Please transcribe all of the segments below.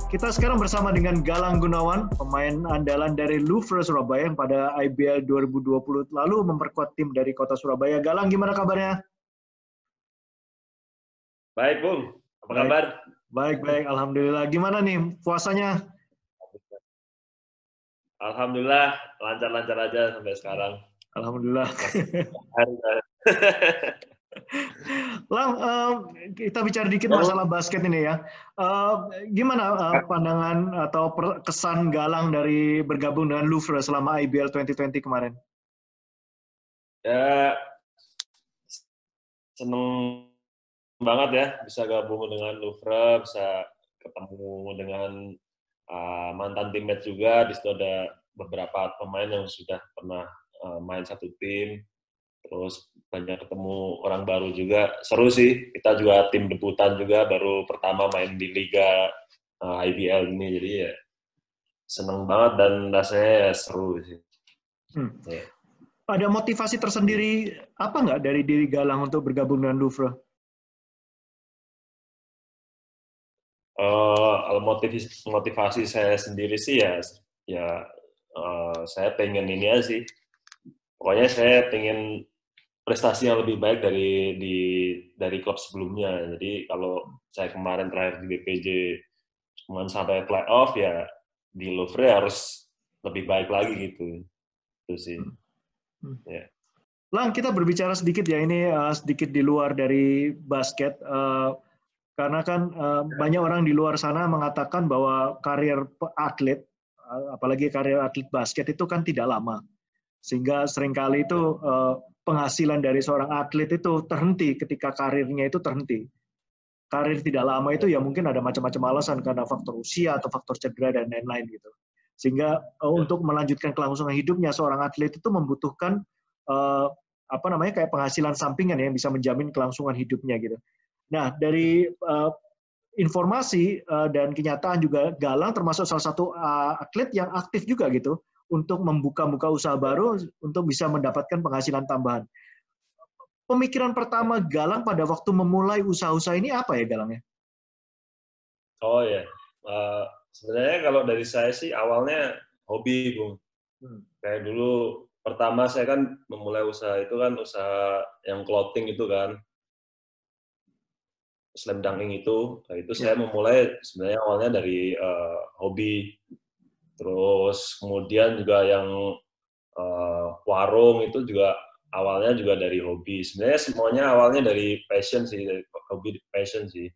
Kita sekarang bersama dengan Galang Gunawan, pemain andalan dari Louvre Surabaya yang pada IBL 2020 lalu memperkuat tim dari kota Surabaya. Galang, gimana kabarnya? Baik, Bung. Apa kabar? Baik. Alhamdulillah. Gimana nih puasanya? Alhamdulillah, lancar-lancar aja sampai sekarang. Alhamdulillah. Lang, kita bicara dikit masalah basket ini ya. Gimana pandangan atau kesan Galang dari bergabung dengan Louvre selama IBL 2020 kemarin? Ya, seneng banget ya bisa gabung dengan Louvre, bisa ketemu dengan mantan teammate juga. Di situ ada beberapa pemain yang sudah pernah main satu tim. Terus banyak ketemu orang baru juga. Seru sih, kita juga tim debutan juga, baru pertama main di Liga IBL ini. Jadi ya seneng banget dan rasanya ya seru sih. Ya. Ada motivasi tersendiri apa nggak dari diri Galang untuk bergabung dengan Louvre? Kalau motivasi saya sendiri sih ya saya pengen ini aja sih. Pokoknya saya pengen prestasi yang lebih baik dari klub sebelumnya. Jadi kalau saya kemarin terakhir di BPJ cuma sampai playoff, ya di Louvre harus lebih baik lagi gitu. Itu sih. Ya. Lang, kita berbicara sedikit ya, ini sedikit di luar dari basket. Karena kan banyak orang di luar sana mengatakan bahwa karir atlet, apalagi karir atlet basket itu kan tidak lama. Sehingga seringkali itu penghasilan dari seorang atlet itu terhenti ketika karirnya itu terhenti. Karir tidak lama itu ya mungkin ada macam-macam alasan karena faktor usia atau faktor cedera dan lain-lain gitu. Sehingga untuk melanjutkan kelangsungan hidupnya seorang atlet itu membutuhkan kayak penghasilan sampingan yang bisa menjamin kelangsungan hidupnya gitu. Nah, dari informasi dan kenyataan juga Galang termasuk salah satu atlet yang aktif juga gitu untuk membuka-buka usaha baru untuk bisa mendapatkan penghasilan tambahan. Pemikiran pertama Galang pada waktu memulai usaha-usaha ini apa ya Galangnya? Oh ya, sebenarnya kalau dari saya sih awalnya hobi, Bung. Kayak dulu pertama saya kan memulai usaha itu kan usaha yang clothing itu kan, slam dunking itu. Nah, itu saya memulai sebenarnya awalnya dari hobi. Terus kemudian juga yang warung itu juga awalnya juga dari hobi. Sebenarnya semuanya awalnya dari passion sih, dari hobi passion sih.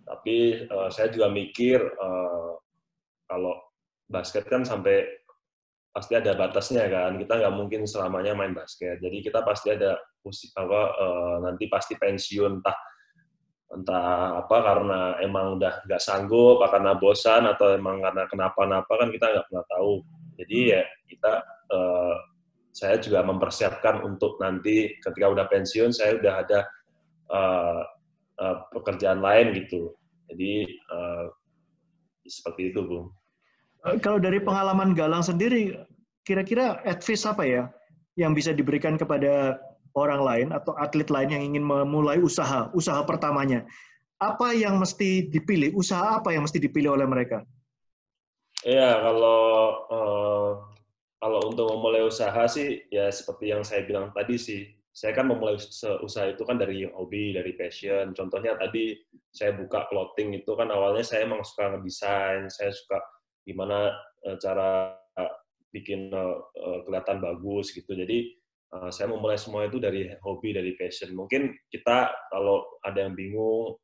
Tapi saya juga mikir kalau basket kan sampai pasti ada batasnya kan. Kita nggak mungkin selamanya main basket. Jadi kita pasti ada nanti pasti pensiun entah apa karena emang udah nggak sanggup, karena bosan atau emang karena kenapa-napa kan kita nggak pernah tahu. Jadi ya saya juga mempersiapkan untuk nanti ketika udah pensiun saya udah ada pekerjaan lain gitu. Jadi seperti itu, Bung. Kalau dari pengalaman Galang sendiri, kira-kira advice apa ya yang bisa diberikan kepada orang lain atau atlet lain yang ingin memulai usaha pertamanya? Apa yang mesti dipilih? Usaha apa yang mesti dipilih oleh mereka? Iya, kalau untuk memulai usaha sih ya seperti yang saya bilang tadi sih. Saya kan memulai usaha itu kan dari hobi, dari passion. Contohnya tadi saya buka clothing itu kan awalnya saya emang suka ngedesain, saya suka gimana cara bikin kelihatan bagus gitu. Jadi saya memulai semua itu dari hobi, dari passion. Mungkin kita kalau ada yang bingung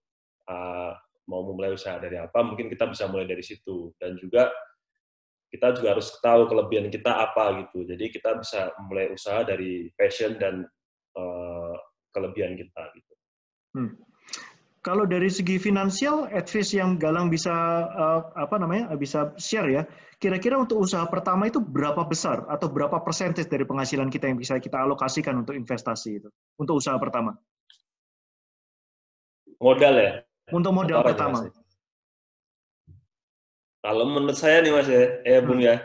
mau memulai usaha dari apa, mungkin kita bisa mulai dari situ. Dan juga kita juga harus tahu kelebihan kita apa gitu. Jadi kita bisa mulai usaha dari passion dan kelebihan kita gitu. Kalau dari segi finansial, advice yang Galang bisa bisa share ya. Kira-kira untuk usaha pertama itu berapa besar atau berapa persentage dari penghasilan kita yang bisa kita alokasikan untuk investasi itu untuk usaha pertama? Modal ya? Untuk modal pertama. Ya? Kalau menurut saya nih Mas ya, Bung ya.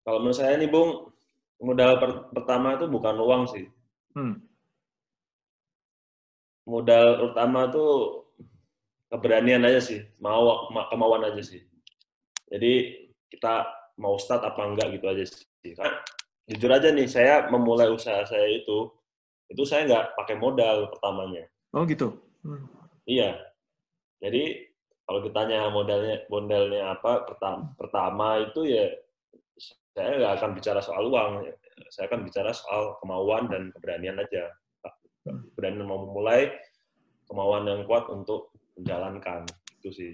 Kalau menurut saya nih Bung, modal pertama itu bukan uang sih. Modal utama tuh keberanian aja sih, kemauan aja sih. Jadi kita mau start apa enggak gitu aja sih. Karena jujur aja nih, saya memulai usaha saya itu saya nggak pakai modal pertamanya. Oh gitu. Iya. Jadi kalau ditanya modalnya apa, pertama itu ya saya nggak akan bicara soal uang, saya akan bicara soal kemauan dan keberanian aja. Keberanian mau memulai, kemauan yang kuat untuk menjalankan, itu sih.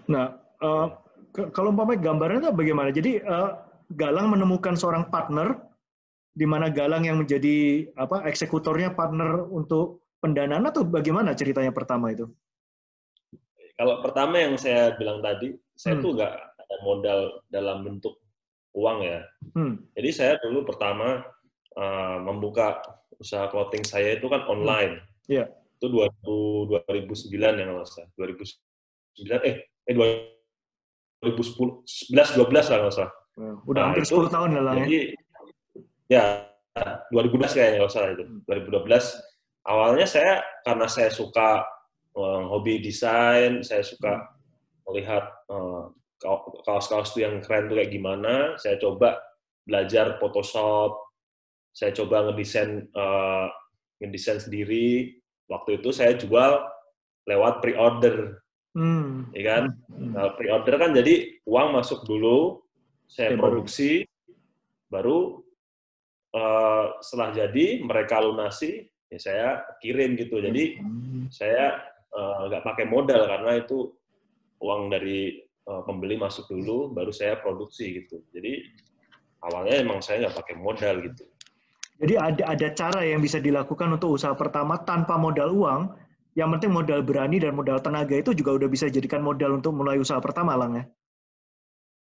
Nah, kalau umpamanya gambarnya bagaimana? Jadi Galang menemukan seorang partner, di mana Galang yang menjadi eksekutornya, partner untuk pendanaan, atau bagaimana ceritanya pertama itu? Kalau pertama yang saya bilang tadi, saya tuh nggak ada modal dalam bentuk uang ya. Jadi saya dulu pertama membuka usaha clothing saya itu kan online. Yeah. Itu 2009 yang nggak salah. 2010, 11, 12 lah nggak salah. Udah hampir 10 tahun lah. Jadi ya 2012 kayaknya nggak salah itu. 2012 awalnya saya karena saya suka hobi desain, saya suka melihat kaos-kaos tuh yang keren tuh kayak gimana, saya coba belajar Photoshop, saya coba ngedesain sendiri. Waktu itu saya jual lewat pre-order, ya kan? Nah, pre-order kan jadi uang masuk dulu, saya produksi, baru setelah jadi mereka lunasi, ya saya kirim gitu. Jadi saya nggak pakai modal karena itu uang dari pembeli masuk dulu, baru saya produksi gitu. Jadi awalnya emang saya nggak pakai modal gitu. Jadi ada cara yang bisa dilakukan untuk usaha pertama tanpa modal uang. Yang penting modal berani dan modal tenaga itu juga udah bisa jadikan modal untuk mulai usaha pertama, Lang ya?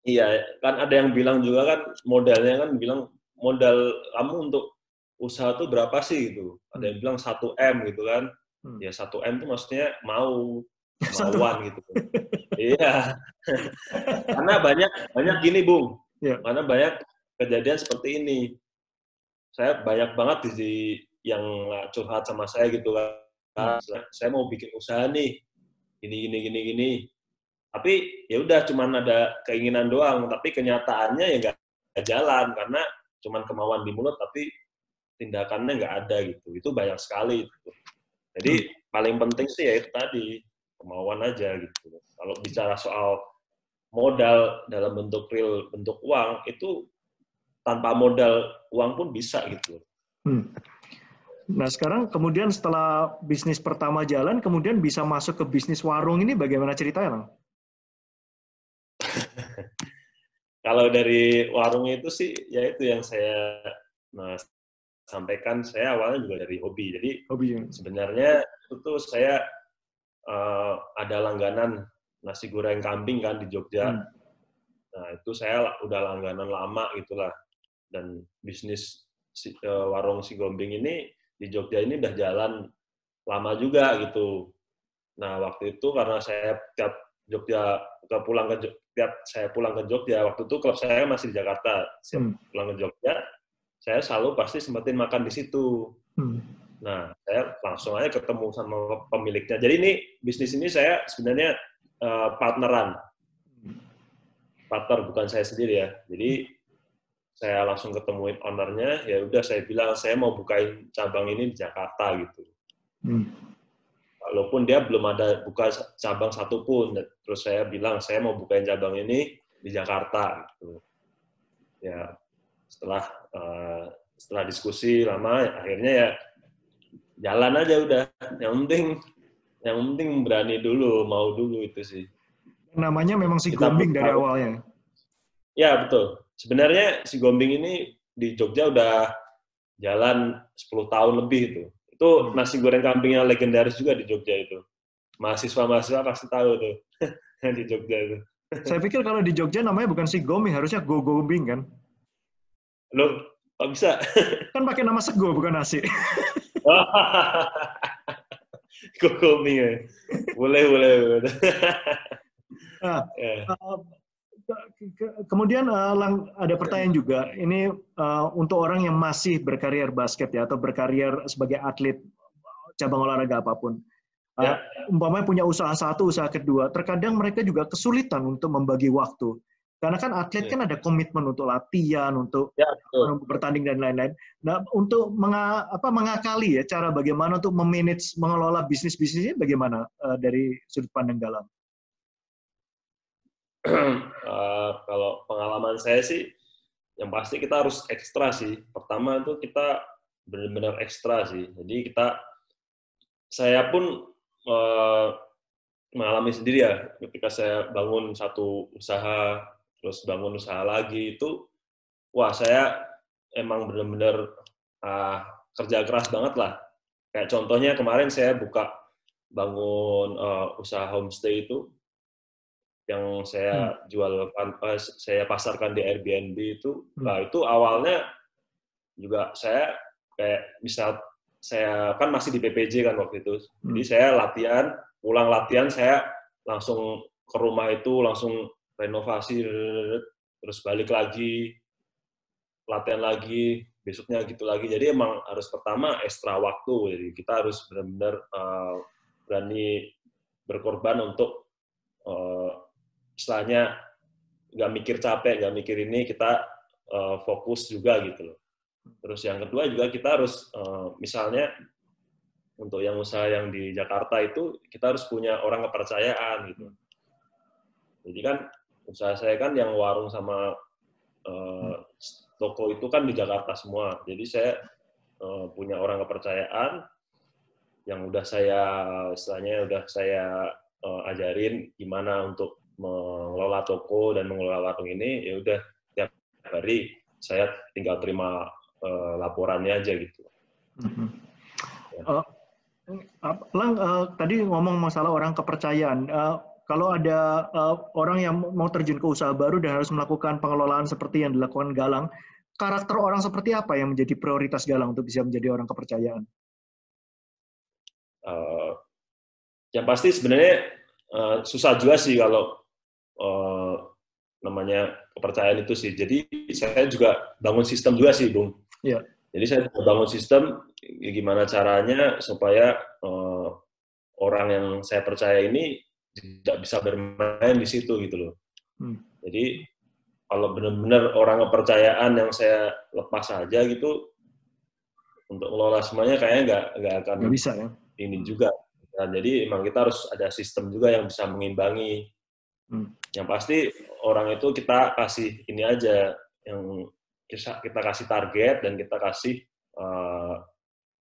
Iya, kan ada yang bilang juga kan modalnya kan bilang modal kamu untuk usaha tuh berapa sih gitu. Ada yang bilang 1M gitu kan. Ya 1M itu maksudnya kemauan gitu. Iya. Karena banyak gini, Bung. Karena banyak kejadian seperti ini. Saya banyak banget yang curhat sama saya gitu kan. Saya mau bikin usaha nih. Gini. Tapi ya udah cuman ada keinginan doang, tapi kenyataannya ya nggak jalan karena cuman kemauan di mulut tapi tindakannya nggak ada gitu. Itu banyak sekali gitu. Jadi paling penting sih ya itu tadi, kemauan aja gitu. Kalau bicara soal modal dalam bentuk real, bentuk uang, itu tanpa modal uang pun bisa gitu. Nah sekarang kemudian setelah bisnis pertama jalan, kemudian bisa masuk ke bisnis warung ini bagaimana ceritanya, Lang? Kalau dari warung itu sih, ya itu yang saya sampaikan, saya awalnya juga dari hobi. Jadi sebenarnya itu saya ada langganan nasi goreng kambing kan di Jogja. Nah itu saya udah langganan lama gitulah. Dan bisnis warung si Gombing ini di Jogja ini udah jalan lama juga gitu. Nah waktu itu karena saya tiap saya pulang ke Jogja, waktu itu klub saya masih di Jakarta. Setiap pulang ke Jogja, saya selalu pasti sempetin makan di situ. Nah, saya langsung aja ketemu sama pemiliknya. Jadi ini bisnis ini saya sebenarnya partneran. Partner bukan saya sendiri ya. Jadi saya langsung ketemuin ownernya, ya udah saya bilang saya mau bukain cabang ini di Jakarta gitu. Walaupun dia belum ada buka cabang satupun, terus saya bilang saya mau bukain cabang ini di Jakarta gitu. Ya setelah diskusi lama, akhirnya ya jalan aja udah. Yang penting berani dulu, mau dulu itu sih. Namanya memang si Gombing dari awalnya. Ya betul. Sebenarnya si Gombing ini di Jogja udah jalan 10 tahun lebih itu. Itu nasi goreng kambing yang legendaris juga di Jogja itu. Mahasiswa pasti tahu tuh di Jogja itu. Saya pikir kalau di Jogja namanya bukan si Gombing, harusnya Go Gombing kan? Loh, kok bisa? Kan pakai nama sego, bukan nasi. Go Gombing ya. Boleh. Nah, kemudian ada pertanyaan juga, ini untuk orang yang masih berkarier basket ya, atau berkarier sebagai atlet cabang olahraga apapun. Umpamanya punya usaha satu, usaha kedua, terkadang mereka juga kesulitan untuk membagi waktu. Karena kan atlet kan ada komitmen untuk latihan, untuk bertanding dan lain-lain. Nah, untuk mengakali ya cara bagaimana untuk memanage, mengelola bisnisnya bagaimana dari sudut pandang Galang? Kalau pengalaman saya sih, yang pasti kita harus ekstra sih. Pertama itu kita benar-benar ekstra sih. Jadi saya pun mengalami sendiri ya, ketika saya bangun satu usaha, terus bangun usaha lagi itu, wah saya emang benar-benar kerja keras banget lah. Kayak contohnya kemarin saya bangun usaha homestay itu, yang saya saya pasarkan di Airbnb itu. Nah itu awalnya juga saya kayak misal saya kan masih di PPJ kan waktu itu, jadi saya pulang latihan saya langsung ke rumah itu langsung renovasi, terus balik lagi, latihan lagi, besoknya gitu lagi. Jadi emang harus pertama ekstra waktu, jadi kita harus benar-benar berani berkorban untuk istilahnya nggak mikir capek, nggak mikir ini, kita fokus juga gitu loh. Terus yang kedua juga kita harus misalnya untuk yang usaha yang di Jakarta itu kita harus punya orang kepercayaan gitu. Jadi kan usaha saya kan yang warung sama toko itu kan di Jakarta semua. Jadi saya punya orang kepercayaan yang udah saya ajarin gimana untuk mengelola toko dan mengelola warung ini. Ya udah tiap hari saya tinggal terima laporannya aja gitu. Lang, tadi ngomong masalah orang kepercayaan. Kalau ada orang yang mau terjun ke usaha baru dan harus melakukan pengelolaan seperti yang dilakukan Galang, karakter orang seperti apa yang menjadi prioritas Galang untuk bisa menjadi orang kepercayaan? Yang pasti sebenarnya susah juga sih kalau namanya kepercayaan itu sih. Jadi saya juga bangun sistem juga sih, Bung. Ya. Jadi saya bangun sistem gimana caranya supaya orang yang saya percaya ini tidak bisa bermain di situ gitu loh. Jadi kalau benar-benar orang kepercayaan yang saya lepas saja gitu untuk mengelola semuanya kayaknya nggak akan bisa ya. Ini juga. Nah, jadi emang kita harus ada sistem juga yang bisa mengimbangi. Yang pasti orang itu kita kasih ini aja, yang kita kasih target dan kita kasih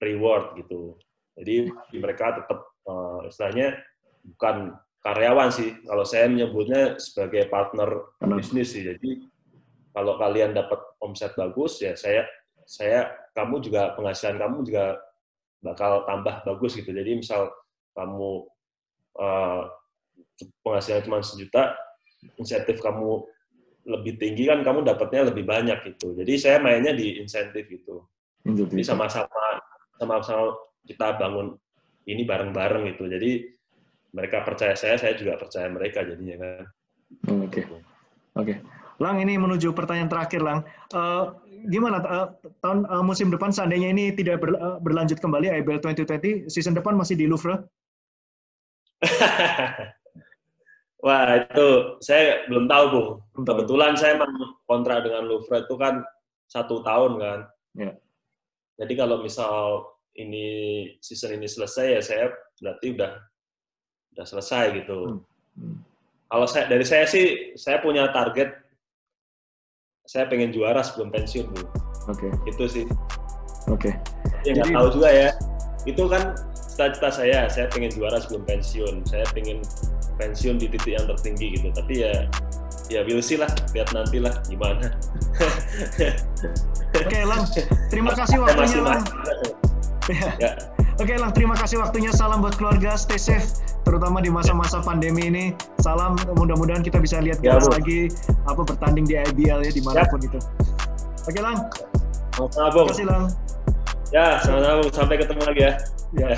reward gitu. Jadi mereka tetap istilahnya bukan karyawan sih. Kalau saya menyebutnya sebagai partner bisnis sih. Jadi kalau kalian dapat omset bagus ya kamu juga penghasilan kamu juga bakal tambah bagus gitu. Jadi misal kamu penghasilan cuma 1 juta, insentif kamu lebih tinggi kan kamu dapatnya lebih banyak gitu. Jadi saya mainnya di insentif gitu. Jadi sama-sama kita bangun ini bareng-bareng gitu. Jadi mereka percaya saya juga percaya mereka jadinya kan. Oke. Lang, ini menuju pertanyaan terakhir, Lang. Gimana tahun musim depan seandainya ini tidak berlanjut kembali IBL 2020, season depan masih di Louvre? Wah, itu saya belum tahu, Bung. Kebetulan saya memang kontrak dengan Louvre itu kan 1 tahun kan. Ya. Jadi kalau misal season ini selesai ya saya berarti udah selesai gitu. Kalau dari saya sih, saya punya target, saya pengen juara sebelum pensiun, Bu. Oke. Itu sih. Oke. Ya nggak tahu juga ya. Itu kan cita-cita saya pengen juara sebelum pensiun. Saya pengen pensiun di titik yang tertinggi gitu. Tapi ya we'll see lah, lihat nanti lah gimana. Oke, Lang. Terima kasih waktunya, Lang. Ya. Oke, Lang, terima kasih waktunya. Salam buat keluarga, stay safe, terutama di masa-masa pandemi ini. Salam, mudah-mudahan kita bisa lihat lagi bertanding di IBL ya dimanapun itu. Oke, Lang. Sama-sama, Bung. Terima kasih, Lang. Ya, sama-sama, Bung. Sampai ketemu lagi ya. Ya.